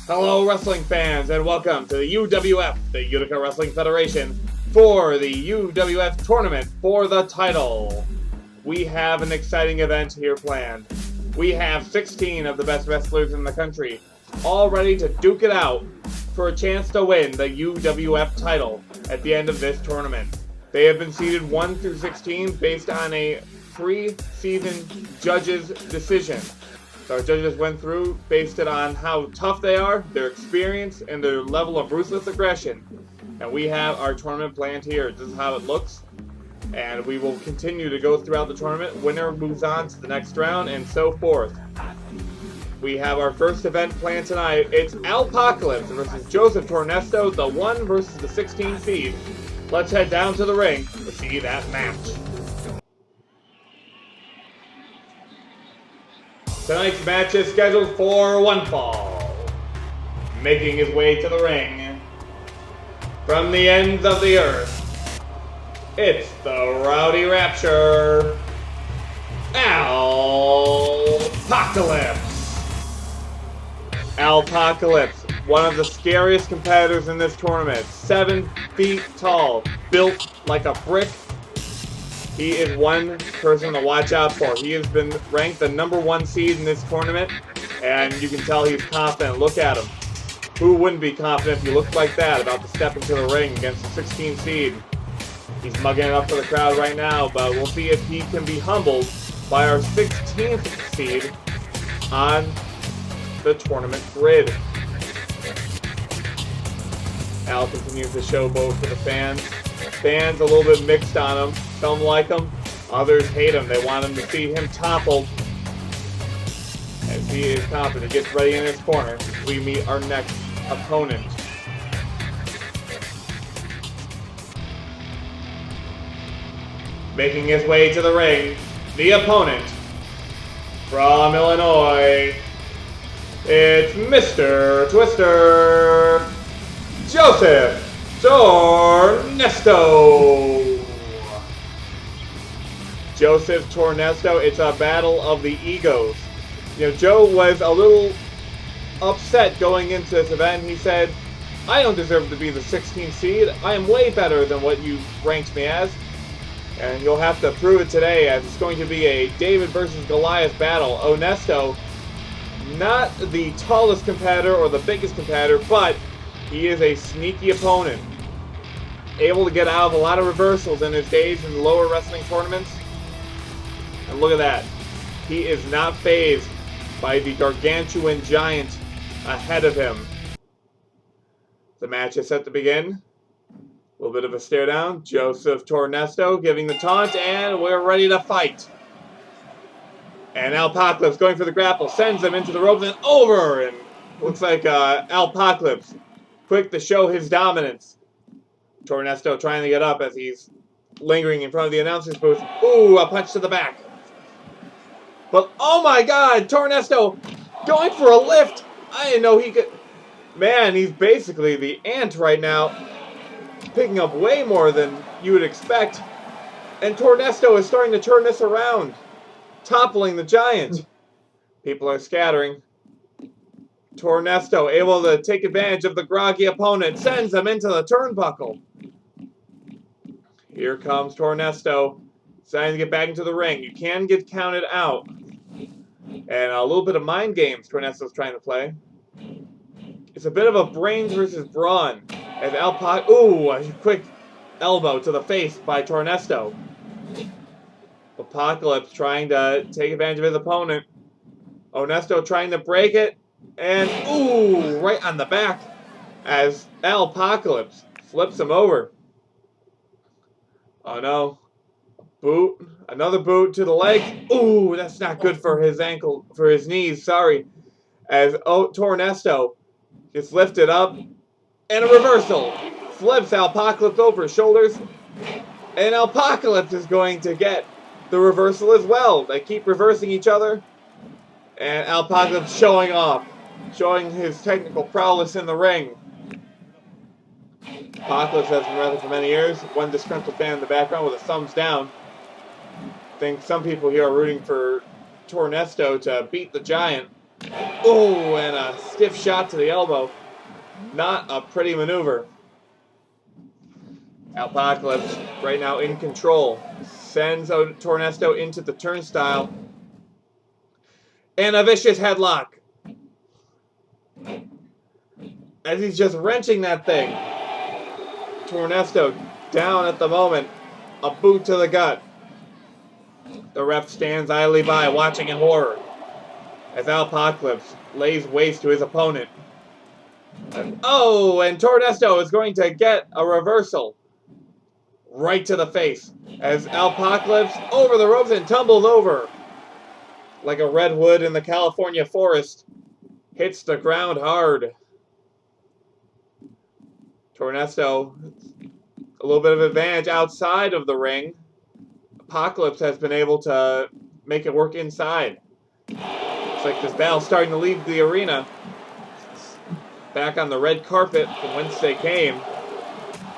Hello wrestling fans and welcome to the UWF, the Utica Wrestling Federation, for the UWF Tournament for the title. We have an exciting event here planned. We have 16 of the best wrestlers in the country, all ready to duke it out for a chance to win the UWF title at the end of this tournament. They have been seeded 1 through 16 based on a pre-season judges' decision. So our judges went through, based it on how tough they are, their experience, and their level of ruthless aggression. And we have our tournament planned here. This is how it looks. And we will continue to go throughout the tournament. Winner moves on to the next round, and so forth. We have our first event planned tonight. It's Pocalypse versus Joseph Tornesto, the 1 versus the 16 seed. Let's head down to the ring to see that match. Tonight's match is scheduled for one fall. Making his way to the ring from the ends of the earth, it's the Rowdy Rapture, Pocalypse, one of the scariest competitors in this tournament. 7 feet tall, built like a brick. He is one person to watch out for. He has been ranked the #1 seed in this tournament, and you can tell he's confident. Look at him. Who wouldn't be confident if he looked like that, about to step into the ring against the 16 seed? He's mugging it up for the crowd right now, but we'll see if he can be humbled by our 16th seed on the tournament grid. Al continues to showboat for the fans. Fans a little bit mixed on him. Some like him, others hate him. They want him to see him toppled. As he is confident, he gets ready in his corner. We meet our next opponent. Making his way to the ring, the opponent from Illinois, it's Mr. Twister, Joseph Tornesto. Joseph Tornesto, it's a battle of the egos. You know, Joe was a little upset going into this event. He said, I don't deserve to be the 16th seed. I am way better than what you ranked me as. And you'll have to prove it today, as it's going to be a David versus Goliath battle. Onesto, not the tallest competitor or the biggest competitor, but he is a sneaky opponent. Able to get out of a lot of reversals in his days in lower wrestling tournaments. And look at that. He is not fazed by the gargantuan giant ahead of him. The match is set to begin. A little bit of a stare down. Joseph Tornesto giving the taunt, and we're ready to fight. And Pocalypse going for the grapple, sends him into the ropes and over. And looks like Pocalypse quick to show his dominance. Tornesto trying to get up as he's lingering in front of the announcer's booth. Ooh, a punch to the back. But, oh my God, Tornesto going for a lift. I didn't know he could. Man, he's basically the ant right now. Picking up way more than you would expect. And Tornesto is starting to turn this around. Toppling the giant. People are scattering. Tornesto able to take advantage of the groggy opponent. Sends him into the turnbuckle. Here comes Tornesto. Trying to get back into the ring. You can get counted out. And a little bit of mind games Tornesto's trying to play. It's a bit of a brains versus brawn. As ooh, a quick elbow to the face by Tornesto. Pocalypse trying to take advantage of his opponent. Onesto trying to break it. And ooh, right on the back. As Pocalypse flips him over. Oh no. Boot. Another boot to the leg. Ooh, that's not good for his ankle, for his knees, sorry. As Tornesto gets lifted up. And a reversal. Flips Pocalypse over his shoulders. And Pocalypse is going to get the reversal as well. They keep reversing each other. And Pocalypse showing off. Showing his technical prowess in the ring. Pocalypse has been wrestling for many years. One disgruntled fan in the background with a thumbs down. I think some people here are rooting for Tornesto to beat the giant. Oh, and a stiff shot to the elbow. Not a pretty maneuver. Apocalypse right now in control. Sends Tornesto into the turnstile. And a vicious headlock. As he's just wrenching that thing. Tornesto down at the moment. A boot to the gut. The ref stands idly by, watching in horror. As Apocalypse lays waste to his opponent. And Tornesto is going to get a reversal. Right to the face. As Apocalypse over the ropes and tumbles over. Like a redwood in the California forest. Hits the ground hard. Tornesto, a little bit of advantage outside of the ring. Apocalypse has been able to make it work inside. Looks like this battle's starting to leave the arena. Back on the red carpet from whence they came.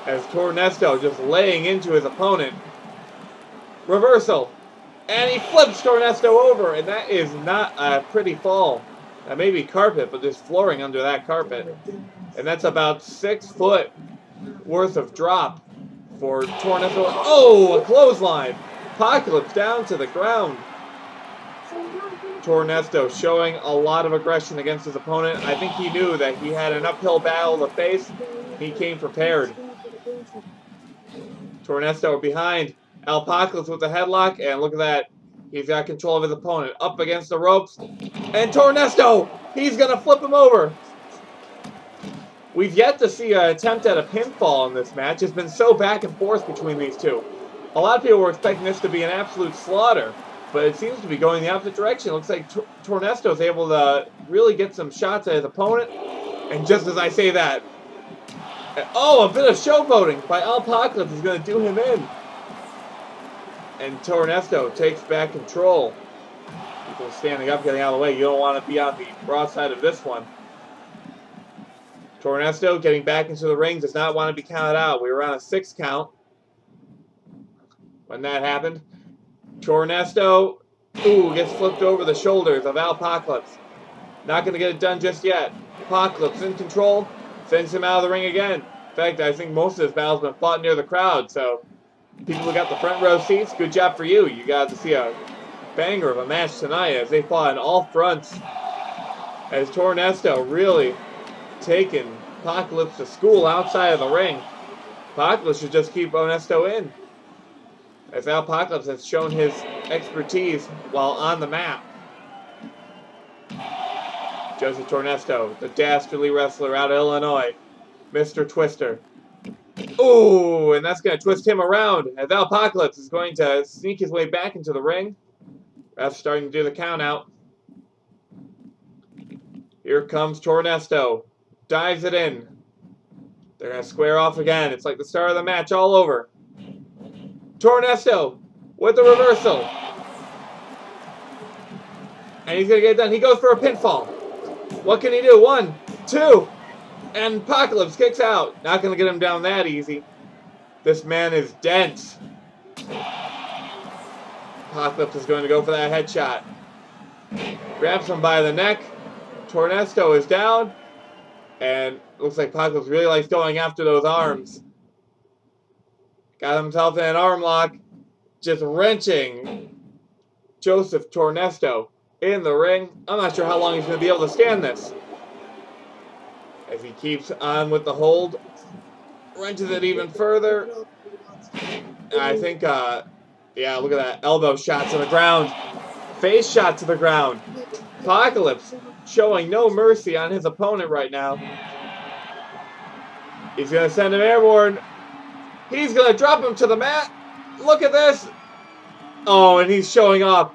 As Tornesto just laying into his opponent. Reversal. And he flips Tornesto over. And that is not a pretty fall. That may be carpet, but there's flooring under that carpet. And that's about 6 foot worth of drop for Tornesto. Oh, a clothesline. Apocalypse down to the ground. Tornesto showing a lot of aggression against his opponent. I think he knew that he had an uphill battle to face. He came prepared. Tornesto behind Apocalypse with the headlock. And look at that. He's got control of his opponent. Up against the ropes. And Tornesto! He's going to flip him over. We've yet to see an attempt at a pinfall in this match. It's been so back and forth between these two. A lot of people were expecting this to be an absolute slaughter, but it seems to be going the opposite direction. It looks like Tornesto is able to really get some shots at his opponent. And just as I say that, a bit of showboating by Apocalypse is going to do him in. And Tornesto takes back control. People standing up, getting out of the way. You don't want to be on the broad side of this one. Tornesto getting back into the ring, does not want to be counted out. We were on a 6 count when that happened. Tornesto, gets flipped over the shoulders of Apocalypse. Not going to get it done just yet. Apocalypse in control, sends him out of the ring again. In fact, I think most of this battle's been fought near the crowd, so people who got the front row seats, good job for you. You got to see a banger of a match tonight as they fought on all fronts. As Tornesto really taking Apocalypse to school outside of the ring. Apocalypse should just keep Tornesto in. As Apocalypse has shown his expertise while on the map. Joseph Tornesto, the dastardly wrestler out of Illinois. Mr. Twister. Ooh, and that's going to twist him around. As Apocalypse is going to sneak his way back into the ring. Ref's starting to do the count out. Here comes Tornesto. Dives it in. They're going to square off again. It's like the start of the match all over. Tornesto with the reversal. And he's going to get it done. He goes for a pinfall. What can he do? 1, 2. And Apocalypse kicks out. Not going to get him down that easy. This man is dense. Pocalypse is going to go for that headshot. Grabs him by the neck. Tornesto is down. And looks like Pocalypse really likes going after those arms. Got himself in an arm lock. Just wrenching Joseph Tornesto in the ring. I'm not sure how long he's going to be able to stand this. As he keeps on with the hold. Wrenches it even further. And I think, yeah, look at that. Elbow shot to the ground. Face shot to the ground. Pocalypse showing no mercy on his opponent right now. He's going to send him airborne. He's going to drop him to the mat. Look at this. Oh, and he's showing off.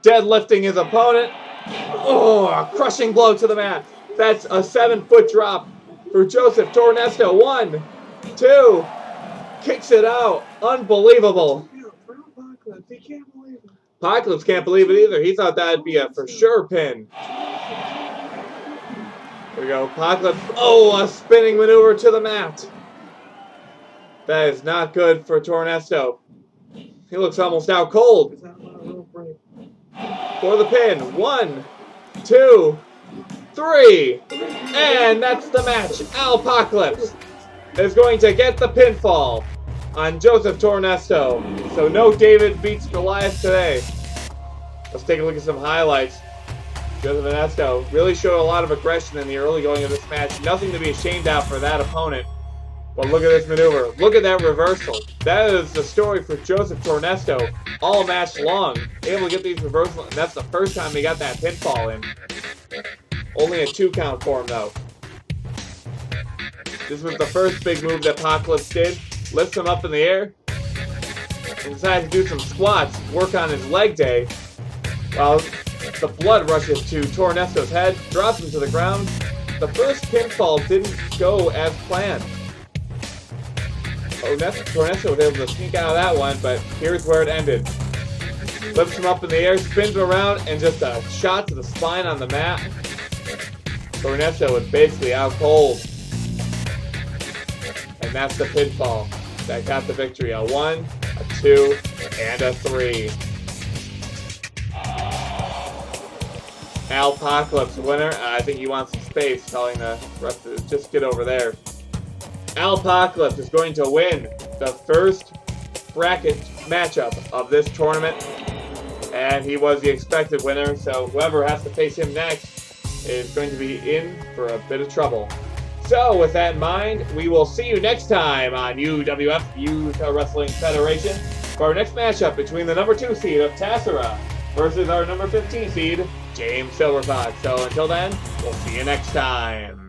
Deadlifting his opponent. Oh, a crushing blow to the mat. That's a 7-foot drop for Joseph Tornesto. 1, 2. Kicks it out. Unbelievable. Pocalypse can't believe it either. He thought that'd be a for sure pin. There we go. Pocalypse. Oh, a spinning maneuver to the mat. That is not good for Tornesto. He looks almost out cold. For the pin. 1, 2, 3, and that's the match. Pocalypse is going to get the pinfall on Joseph Tornesto. So no David beats Goliath today. Let's take a look at some highlights. Joseph Tornesto really showed a lot of aggression in the early going of this match. Nothing to be ashamed of for that opponent. But look at this maneuver. Look at that reversal. That is the story for Joseph Tornesto all match long. Able to get these reversals, and that's the first time he got that pinfall in. Only a 2 count for him, though. This was the first big move that Pocalypse did. Lifts him up in the air. And decided to do some squats, work on his leg day. While the blood rushes to Tornesto's head, drops him to the ground. The first pinfall didn't go as planned. Tornesto was able to sneak out of that one, but here's where it ended. Lifts him up in the air, spins him around, and just a shot to the spine on the mat. Tornesto was basically out cold. And that's the pinfall that got the victory. A 1, a 2, and a 3. Pocalypse winner. I think he wants some space, telling the rest of it, just get over there. Pocalypse is going to win the first bracket matchup of this tournament, and he was the expected winner, so whoever has to face him next is going to be in for a bit of trouble. So with that in mind, we will see you next time on UWF, Utah Wrestling Federation, for our next matchup between the number 2 seed of Tassera versus our number 15 seed, James Silverfox. So until then, we'll see you next time.